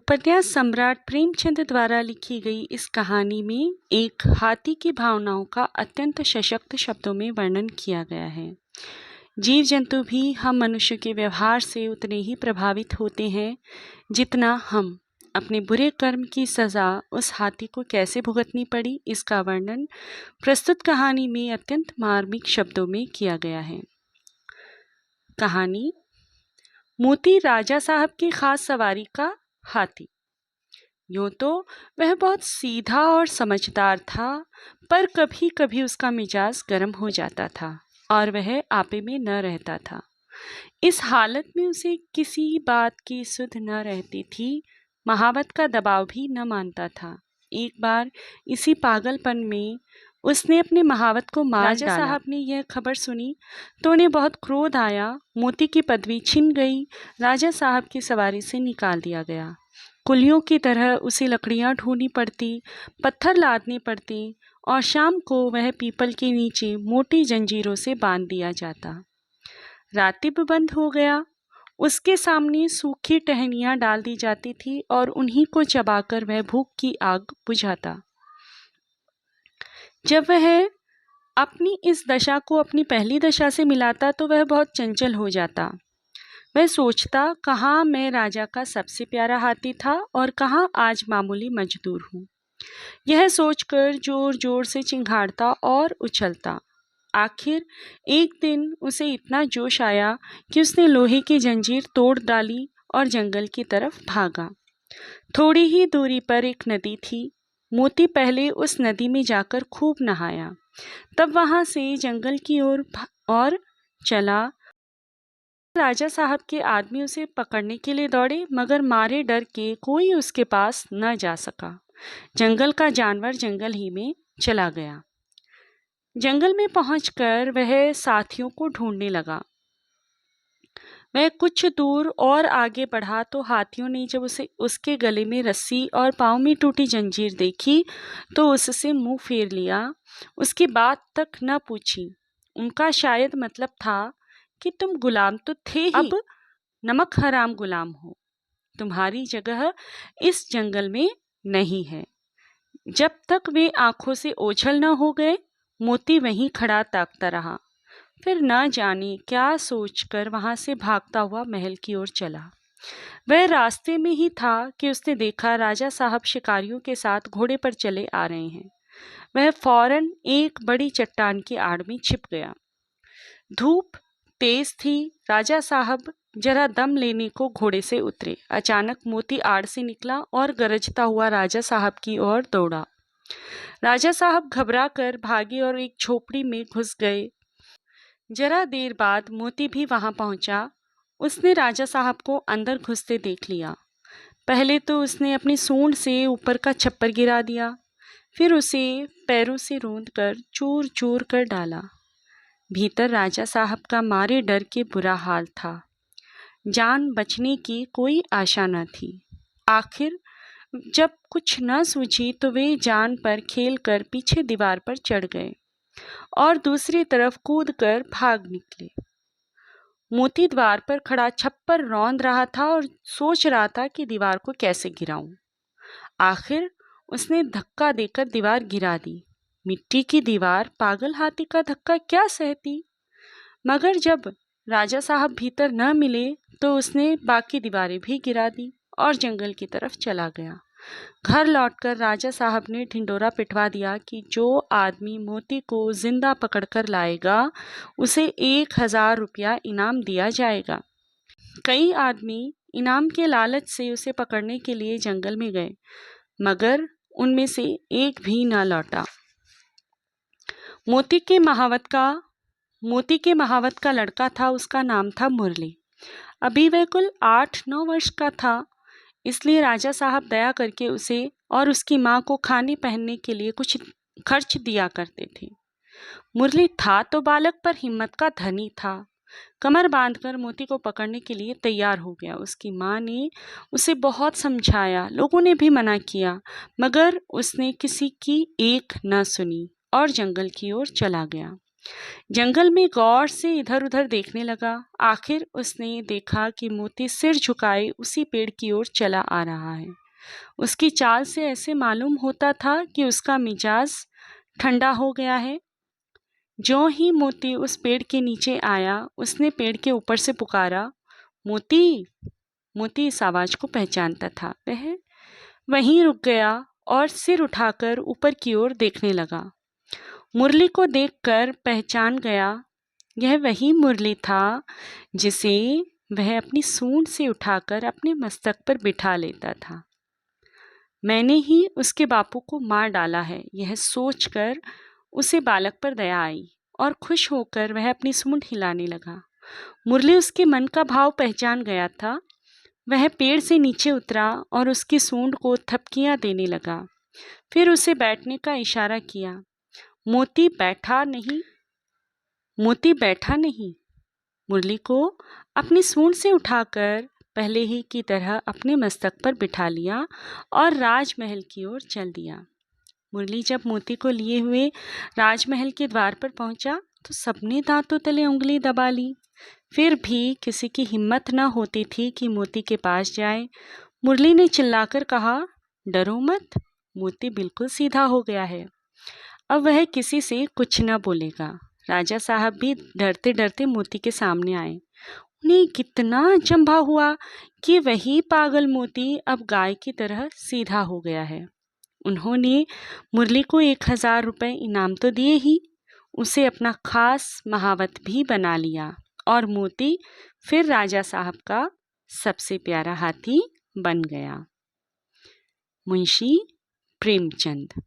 उपन्यास सम्राट प्रेमचंद द्वारा लिखी गई इस कहानी में एक हाथी की भावनाओं का अत्यंत सशक्त शब्दों में वर्णन किया गया है। जीव जंतु भी हम मनुष्य के व्यवहार से उतने ही प्रभावित होते हैं जितना हम। अपने बुरे कर्म की सज़ा उस हाथी को कैसे भुगतनी पड़ी, इसका वर्णन प्रस्तुत कहानी में अत्यंत मार्मिक शब्दों में किया गया है। कहानी मोती राजा साहब की खास सवारी का हाथी। यूँ तो वह बहुत सीधा और समझदार था, पर कभी कभी उसका मिजाज गर्म हो जाता था और वह आपे में न रहता था। इस हालत में उसे किसी बात की सुध न रहती थी। महावत का दबाव भी न मानता था। एक बार इसी पागलपन में उसने अपने महावत को मार डाला। राजा साहब ने यह खबर सुनी तो उन्हें बहुत क्रोध आया। मोती की पदवी छिन गई। राजा साहब की सवारी से निकाल दिया गया। कुलियों की तरह उसे लकड़ियां ढूंढनी पड़ती, पत्थर लादने पड़ते और शाम को वह पीपल के नीचे मोटी जंजीरों से बांध दिया जाता। रातिब बंद हो गया। उसके सामने सूखी टहनियां डाल दी जाती थी और उन्हीं को चबाकर वह भूख की आग बुझाता। जब वह अपनी इस दशा को अपनी पहली दशा से मिलाता तो वह बहुत चंचल हो जाता। वह सोचता, कहाँ मैं राजा का सबसे प्यारा हाथी था और कहाँ आज मामूली मजदूर हूँ। यह सोचकर जोर जोर से चिंघाड़ता और उछलता। आखिर एक दिन उसे इतना जोश आया कि उसने लोहे की जंजीर तोड़ डाली और जंगल की तरफ भागा। थोड़ी ही दूरी पर एक नदी थी। मोती पहले उस नदी में जाकर खूब नहाया, तब वहां से जंगल की ओर चला। राजा साहब के आदमी उसे पकड़ने के लिए दौड़े, मगर मारे डर के कोई उसके पास न जा सका। जंगल का जानवर जंगल ही में चला गया। जंगल में पहुंचकर वह साथियों को ढूंढने लगा। वह कुछ दूर और आगे बढ़ा तो हाथियों ने जब उसके गले में रस्सी और पाँव में टूटी जंजीर देखी तो उससे मुंह फेर लिया। उसकी बात तक न पूछी। उनका शायद मतलब था कि तुम गुलाम तो थे ही, अब नमक हराम गुलाम हो। तुम्हारी जगह इस जंगल में नहीं है। जब तक वे आंखों से ओझल न हो गए, मोती वहीं खड़ा ताकता रहा। फिर न जाने क्या सोचकर वहां से भागता हुआ महल की ओर चला। वह रास्ते में ही था कि उसने देखा राजा साहब शिकारियों के साथ घोड़े पर चले आ रहे हैं। वह फौरन एक बड़ी चट्टान की आड़ में छिप गया। धूप तेज थी। राजा साहब जरा दम लेने को घोड़े से उतरे। अचानक मोती आड़ से निकला और गरजता हुआ राजा साहब की ओर दौड़ा। राजा साहब घबरा कर भागे और एक झोपड़ी में घुस गए। जरा देर बाद मोती भी वहां पहुंचा। उसने राजा साहब को अंदर घुसते देख लिया। पहले तो उसने अपनी सूंड से ऊपर का छप्पर गिरा दिया, फिर उसे पैरों से रौंदकर चूर चूर कर डाला। भीतर राजा साहब का मारे डर के बुरा हाल था। जान बचने की कोई आशा न थी। आखिर जब कुछ न सूझी तो वे जान पर खेल कर पीछे दीवार पर चढ़ गए और दूसरी तरफ कूदकर भाग निकले। मोती द्वार पर खड़ा छप्पर रौंद रहा था और सोच रहा था कि दीवार को कैसे गिराऊं। आखिर उसने धक्का देकर दीवार गिरा दी। मिट्टी की दीवार पागल हाथी का धक्का क्या सहती। मगर जब राजा साहब भीतर न मिले तो उसने बाकी दीवारें भी गिरा दी और जंगल की तरफ चला गया। घर लौटकर राजा साहब ने ढिंडोरा पिटवा दिया कि जो आदमी मोती को जिंदा पकड़कर लाएगा उसे 1000 रुपया इनाम दिया जाएगा। कई आदमी इनाम के लालच से उसे पकड़ने के लिए जंगल में गए, मगर उनमें से एक भी न लौटा। मोती के महावत का लड़का था। उसका नाम था मुरली। अभी वह कुल 8-9 वर्ष का था, इसलिए राजा साहब दया करके उसे और उसकी माँ को खाने पहनने के लिए कुछ खर्च दिया करते थे। मुरली था तो बालक, पर हिम्मत का धनी था। कमर बांधकर मोती को पकड़ने के लिए तैयार हो गया। उसकी माँ ने उसे बहुत समझाया, लोगों ने भी मना किया, मगर उसने किसी की एक न सुनी और जंगल की ओर चला गया। जंगल में गौर से इधर उधर देखने लगा। आखिर उसने देखा कि मोती सिर झुकाए उसी पेड़ की ओर चला आ रहा है। उसकी चाल से ऐसे मालूम होता था कि उसका मिजाज ठंडा हो गया है। ज्यों ही मोती उस पेड़ के नीचे आया, उसने पेड़ के ऊपर से पुकारा, मोती। मोती इस आवाज को पहचानता था। वह वहीं रुक गया और सिर उठाकर ऊपर की ओर देखने लगा। मुरली को देखकर पहचान गया। यह वही मुरली था जिसे वह अपनी सूंड से उठाकर अपने मस्तक पर बिठा लेता था। मैंने ही उसके बापू को मार डाला है, यह सोचकर उसे बालक पर दया आई और खुश होकर वह अपनी सूंड हिलाने लगा। मुरली उसके मन का भाव पहचान गया था। वह पेड़ से नीचे उतरा और उसकी सूंड को थपकियां देने लगा। फिर उसे बैठने का इशारा किया। मोती बैठा नहीं। मुरली को अपनी सूंड से उठाकर पहले ही की तरह अपने मस्तक पर बिठा लिया और राजमहल की ओर चल दिया। मुरली जब मोती को लिए हुए राजमहल के द्वार पर पहुंचा तो सबने दांतों तले उंगली दबा ली। फिर भी किसी की हिम्मत न होती थी कि मोती के पास जाए। मुरली ने चिल्लाकर कहा, डरो मत, मोती बिल्कुल सीधा हो गया है। अब वह किसी से कुछ न बोलेगा। राजा साहब भी डरते डरते मोती के सामने आए। उन्हें कितना अचंभा हुआ कि वही पागल मोती अब गाय की तरह सीधा हो गया है। उन्होंने मुरली को 1000 रुपये इनाम तो दिए ही, उसे अपना खास महावत भी बना लिया और मोती फिर राजा साहब का सबसे प्यारा हाथी बन गया। मुंशी प्रेमचंद।